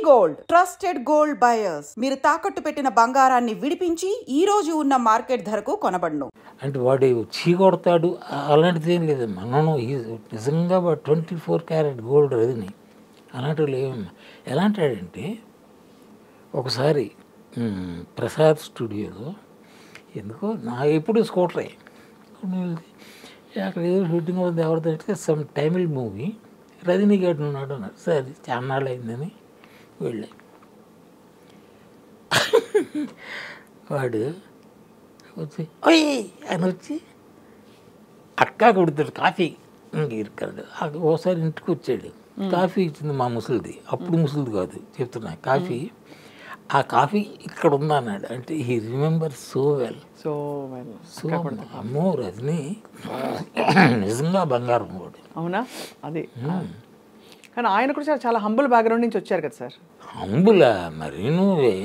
Gold, trusted gold buyers. మీరు తాకట్టు పెట్టిన బంగారాన్ని విడిపించి ఈ రోజు ఉన్న మార్కెట్ ధరకు కొనబడును. అంటే వాడు చీకొడతాడు అలాంటిది ఏం లేదమ్మా. నన్ను నిజంగా వాడు 24 క్యారెట్ గోల్డ్ రజని అలాంటివి లేవమ్మా. ఎలా అంటాడంటే ఒకసారి ప్రసాద్ స్టూడియోలో ఎందుకో నా ఎప్పుడు స్కూటరే అక్కడ ఏదో షూటింగ్ అవుతుంది ఎవరిదంటే సమ్ తమిళ్ మూవీ రజనీకాంత్ ఉన్నాడు అన్నారు. సరే చాన్నాళ్ళు అయిందని వెళ్ళా. వాడు వచ్చి ఓయ్ అని వచ్చి అక్కా కొడుతాడు కాఫీ ఇరుకాడు. ఓసారి ఇంటికి వచ్చాడు, కాఫీ ఇచ్చింది మా ముసలిది, అప్పుడు ముసలిది కాదు చెప్తున్నా. కాఫీ ఆ కాఫీ ఇక్కడ ఉందా అన్నాడు. అంటే he remember so well. So అమ్మో రజనీ నిజంగా బంగారం కూడా. అవునా? అది కానీ ఆయన కూడా చాలా హంబుల్ బ్యాక్గ్రౌండ్ నుంచి వచ్చారు కదా సార్. హంబులా మరి నువ్వే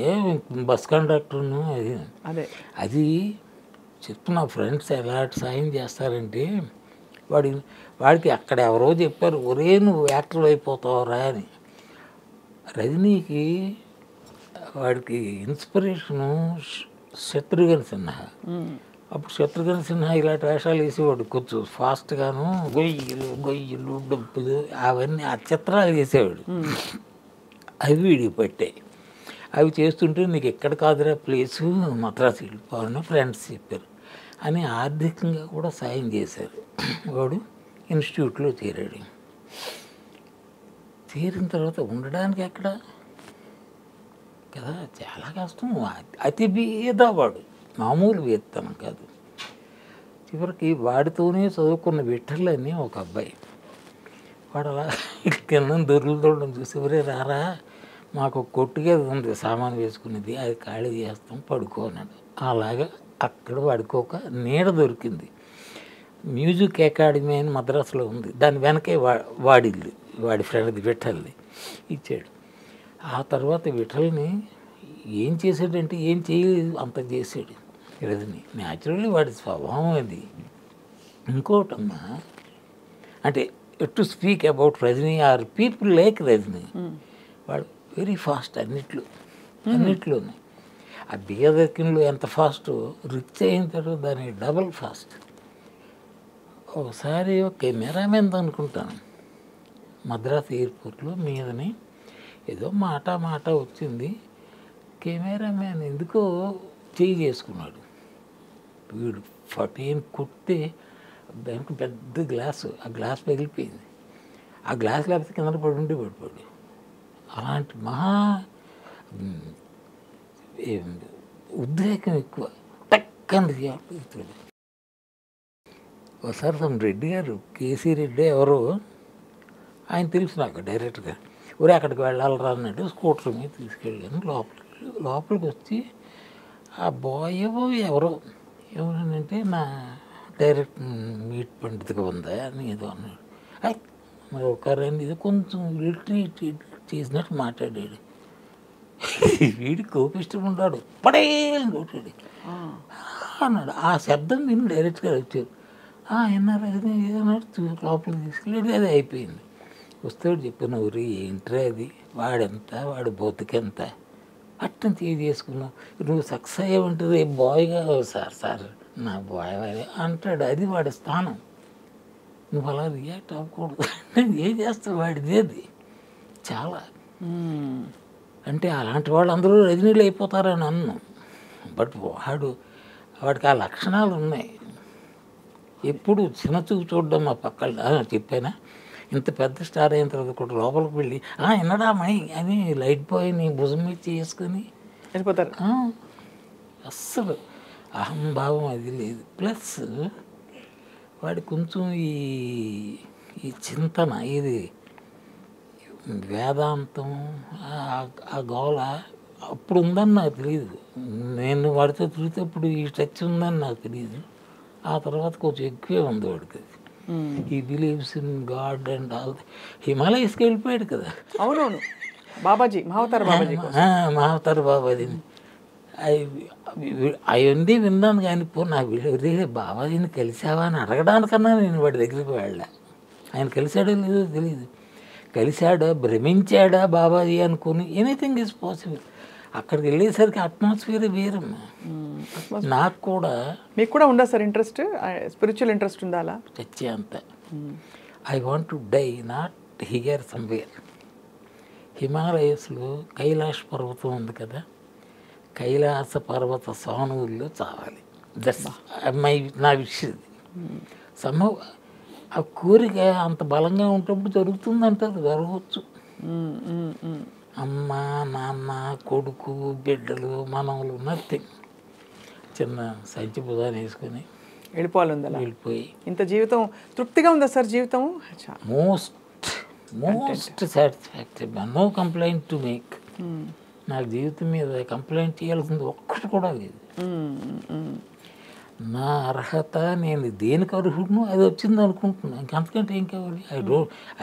బస్ కండక్టర్ను అది అదే అది చెప్తున్నా. ఫ్రెండ్స్ ఎలా సాయం చేస్తారంటే వాడికి అక్కడ ఎవరో చెప్పారు ఒరే నువ్వు యాక్టర్ అయిపోతావురా అని. రజనీకి వాడికి ఇన్స్పిరేషను శత్రుఘ్న సిన్హా. అప్పుడు శత్రుఘ్న సిన్హా ఇలాంటి వేషాలు వేసేవాడు కొంచెం ఫాస్ట్గాను, గొయ్యలు డబ్బులు అవన్నీ ఆ చిత్రాలు వేసేవాడు. అవి వీడికి పట్టాయి. అవి చేస్తుంటే నీకు ఎక్కడ కాదురా ప్లేసు మద్రాసు వెళ్ళిపోవాలని ఫ్రెండ్స్ చెప్పారు అని ఆర్థికంగా కూడా సాయం చేశారు. వాడు ఇన్స్టిట్యూట్లో చేరాడు. చేరిన తర్వాత ఉండడానికి ఎక్కడ కదా చాలా కష్టం. అతి బీదవాడు, మామూలు వేత్తనం కాదు. చివరికి వాడితోనే చదువుకున్న విఠలని ఒక అబ్బాయి, వాడు అలా కింద దొరుకుతుండడం చూసి ఎవరే రారా మాకు కొట్టుగా ఉంది సామాను వేసుకునేది, అది ఖాళీ చేస్తాం పడుకోనాడు. అలాగా అక్కడ పడుకోక నీడ దొరికింది. మ్యూజిక్ అకాడమీ అని మద్రాసులో ఉంది, దాని వెనకే వాడిల్లు, వాడి ఫ్రెండ్ది విఠల్ని ఇచ్చాడు. ఆ తర్వాత విఠల్ని ఏం చేశాడంటే ఏం చేయలేదు అంత చేశాడు రజని. న్యాచురల్లీ వాడి స్వభావం అది. ఇంకోటమ్మా అంటే to speak about Rajni or people like Rajni, వాడు వెరీ ఫాస్ట్ అన్నిట్లోనూ. ఆ బీదకిన్లో ఎంత ఫాస్ట్ రిచ్ అయిన తర్వాత దానికి డబల్ ఫాస్ట్. ఒకసారి ఒక కెమెరామెన్ అనుకుంటాను మద్రాసు ఎయిర్పోర్ట్లో మీదని ఏదో మాట వచ్చింది. కెమెరామ్యాన్ ఎందుకో చేయి చేసుకున్నాడు. వీడు ఫటీన్ కుట్టే దానికి పెద్ద గ్లాసు, ఆ గ్లాస్ పగిలిపోయింది. ఆ గ్లాస్ లేకపోతే కింద పడిపోయాడు. అలాంటి మహా ఉద్రేకం ఎక్కువ టక్కని రియాక్ట్. ఒకసారి తమ రెడ్డి గారు కేసీ రెడ్డి ఎవరో ఆయన తెలుసు నాకు డైరెక్ట్గా, ఊరే అక్కడికి వెళ్ళాలరా అన్నట్టు స్కూటర్ మీద తీసుకెళ్ళాను. లోపలికి వచ్చి ఆ బాయ్ ఎవరనంటే నా డైరెక్ట్ మీట్ పండితుగా ఉందా అని ఏదో అన్నాడు. మరి ఒకరండి ఇది కొంచెం లిటరేట్ చేసినట్టు మాట్లాడాడు. వీడి కోపిష్టం ఉన్నాడు, పడేయాలని కొట్టాడు అన్నాడు. ఆ శబ్దం విని డైరెక్ట్గా వచ్చారు. ఎన్నారు అది ఏదన్నట్టు లోపలికి తీసుకెళ్ళాడు. అది అయిపోయింది. వస్తాడు చెప్పిన ఊరి ఏంట్రా అది, వాడెంత వాడు బతుకెంత అట్టని చేసుకున్నావు, నువ్వు సక్సెస్ అయ్యావంటుంది బాయ్గా. సార్ నా బాయ్ అంటాడు. అది వాడి స్థానం, నువ్వు అలా రియాక్ట్ అవ్వకూడదు. ఏం చేస్తావు వాడిది అది చాలా. అంటే అలాంటి వాళ్ళు అందరూ రజనీలు అయిపోతారని అన్ను. బట్ వాడికి ఆ లక్షణాలు ఉన్నాయి. ఎప్పుడు చిన్న చూపు చూడడం మా పక్కన చెప్పానా. ఇంత పెద్ద స్టార్ అయిన తర్వాత కూడా లోపలికి వెళ్ళి ఎన్నడా మై అని లైట్ బాయ్ని భుజం మీద చేసుకొని వెళ్ళిపోతారు. అస్సలు అహంభావం అది లేదు. ప్లస్ వాడి కొంచెం ఈ చింతన, ఇది వేదాంతం ఆ గోళ అప్పుడు ఉందని నాకు తెలియదు. నేను వాడితో తిరిగేటప్పుడు ఈ టచ్ ఉందని నాకు తెలియదు. ఆ తర్వాత కొంచెం ఎక్కువే ఉంది వాడికి. He believes in god and all. హిమాలయస్కి వెళ్ళిపోయాడు కదా. అవునవును, బాబాజీ మహావతార్ బాబాజీ అవన్నీ విన్నాను. కానీ నాకు బాబాజీని కలిసావా అని అడగడానికన్నా నేను వాడి దగ్గరికి వెళ్ళా. ఆయన కలిసాడో లేదో తెలియదు. కలిశాడా, భ్రమించాడా బాబాజీ అనుకుని ఎనీథింగ్ ఈజ్ పాసిబుల్. అక్కడికి వెళ్ళేసరికి అట్మాస్ఫియర్ వేరమ్మా. నాకు కూడా మీకు కూడా ఉందా సార్ ఇంట్రెస్ట్, స్పిరిచువల్ ఇంట్రెస్ట్ ఉందా అలా? చచ్చే అంత I want to die not here somewhere. హిమాలయస్లో కైలాష్ పర్వతం ఉంది కదా, కైలాస పర్వత సానువుల్లో చావాలి. దట్స్ నా విషయం. సంభవ ఆ కోరిక అంత బలంగా ఉంటప్పుడు జరుగుతుందంటారు, జరగవచ్చు. అమ్మ, నాన్న, కొడుకు, బిడ్డలు, మనవలు, నథింగ్. చిన్న సంచి బుధాన్ని వేసుకొని వెళ్ళిపోవాలి ఉంది అలా. వెళ్ళిపోయి ఇంత జీవితం తృప్తిగా ఉందా సార్ జీవితం? Most satisfactory, no complaint to make. నాకు జీవితం మీద కంప్లైంట్ చేయాల్సింది ఒక్కటి కూడా లేదు. నా అర్హత, నేను దేనికి అర్హుడును అది వచ్చింది అనుకుంటున్నాను. ఇంకంతకంటే ఏం కావాలి?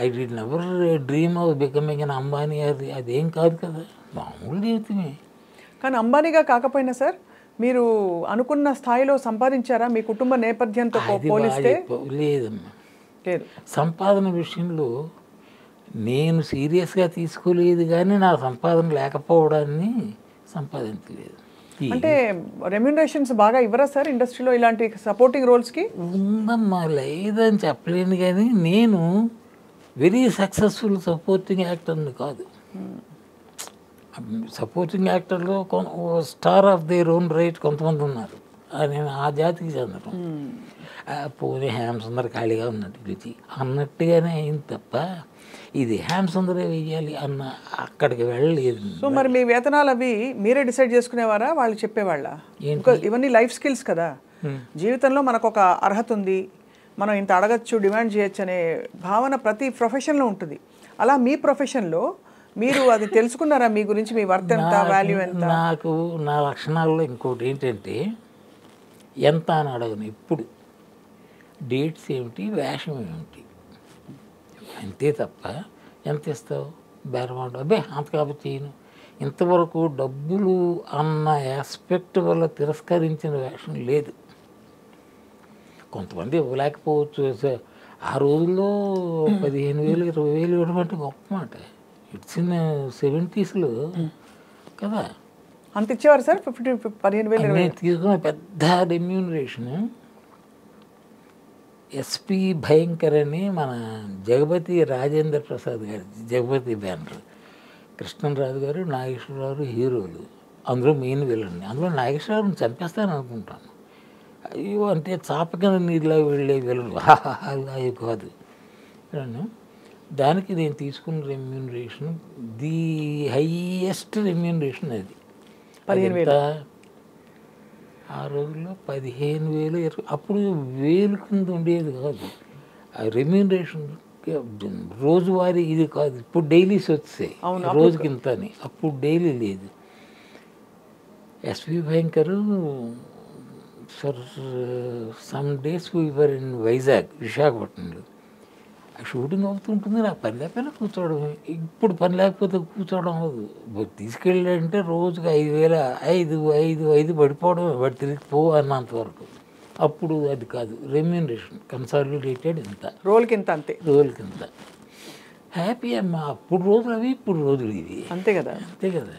I'd never dream of becoming an Ambani. అదేం కాదు కదా, మామూలు జీవితమే. కానీ అంబానీగా కాకపోయినా సార్ మీరు అనుకున్న స్థాయిలో సంపాదించారా మీ కుటుంబ నేపథ్యంతో పోలిస్తే? లేదమ్మా, లేదు. సంపాదన విషయంలో నేను సీరియస్గా తీసుకోలేదు, కానీ నా సంపాదన లేకపోవడాన్ని సంపాదించలేదు. అంటే రెమ్యునరేషన్స్ బాగా ఇవ్వరా సార్ ఇండస్ట్రీలో ఇలాంటి సపోర్టింగ్ రోల్స్కి? ఉందమ్మా, లేదని చెప్పలేను, కానీ నేను వెరీ సక్సెస్ఫుల్ సపోర్టింగ్ యాక్టర్ని కాదు. సపోర్టింగ్ యాక్టర్లో star of their own right కొంతమంది ఉన్నారు, నేను ఆ జాతికి చెందడం. పోనీ హ్యామ్ సుందర్ ఖాళీగా ఉన్నట్టు రుచి అన్నట్టుగానే అయింది తప్ప ఇది హ్యామ్ సుందరే వెయ్యాలి అన్న అక్కడికి వెళ్ళలేదు. సో మరి మీ వేతనాలు అవి మీరే డిసైడ్ చేసుకునేవారా, వాళ్ళు చెప్పేవాళ్ళ? ఇవన్నీ లైఫ్ స్కిల్స్ కదా, జీవితంలో మనకు ఒక అర్హత ఉంది, మనం ఇంత అడగచ్చు, డిమాండ్ చేయొచ్చు అనే భావన ప్రతి ప్రొఫెషన్లో ఉంటుంది. అలా మీ ప్రొఫెషన్లో మీరు అది తెలుసుకున్నారా, మీ గురించి, మీ వర్త్ ఎంత, వాల్యూ ఎంత? నాకు నా లక్షణాల్లో ఇంకోటి ఏంటంటే ఎంత అని అడగను ఎప్పుడు. డేట్స్ ఏమిటి, వేషం ఏమిటి, అంతే తప్ప ఎంత ఇస్తావు బేరమాట అబ్బే అంత కాబట్టి చేయను. ఇంతవరకు డబ్బులు అన్న ఆస్పెక్ట్ వల్ల తిరస్కరించిన వేషం లేదు. కొంతమంది ఇవ్వలేకపోవచ్చు. ఆ రోజుల్లో 15,000 20,000 ఇవ్వడం అంటే గొప్ప మాట. ఇట్స్ ఇన్ 70s కదా. అంత ఇచ్చేవారు సార్? 15,000 నేను తీసుకున్న పెద్ద రెమ్యూనరేషన్ ఎస్పి భయంకర్ అని మన జగపతి రాజేంద్ర ప్రసాద్ గారి జగపతి బ్యానర్, కృష్ణరాజు గారు, నాగేశ్వరరావు హీరోలు, అందులో మెయిన్ విలన్. అందులో నాగేశ్వరరావుని చంపేస్తాను అనుకుంటాను. అయ్యో అంటే చాపకిన నీళ్ళ వెళ్ళే విలన్ అవి కాదు. దానికి నేను తీసుకున్న రెమ్యూనరేషన్ ది హైయెస్ట్ రెమ్యూనరేషన్ అది. 15,000 ఆ రోజుల్లో 15,000 అప్పుడు 1000 కింద ఉండేది కాదు. ఆ రెమ్యూనరేషన్ రోజువారీ ఇది కాదు. ఇప్పుడు డైలీస్ వచ్చాయి రోజుకి ఇంత అని, అప్పుడు డైలీ లేదు. SV Bhayankar for some days we were in Vizag, విశాఖపట్నంలో. ఆ షూటింగ్ అవుతుంటుంది, నాకు పని లేకపోయినా కూర్చోవడం. ఇప్పుడు పని లేకపోతే కూర్చోవడం అవ్వదు. తీసుకెళ్ళాడంటే రోజుకి 5,000 పడిపోవడం, వాడు తిరిగి పో అన్నంతవరకు. అప్పుడు అది కాదు రెమ్యూనరేషన్, కన్సాలిడేటెడ్ ఇంత, రోల్కి ఇంత, అంతే రోజుకి ఇంత. హ్యాపీ అమ్మా. అప్పుడు రోజులు అవి, ఇప్పుడు రోజులు ఇవి, అంతే కదా. అంతే కదా.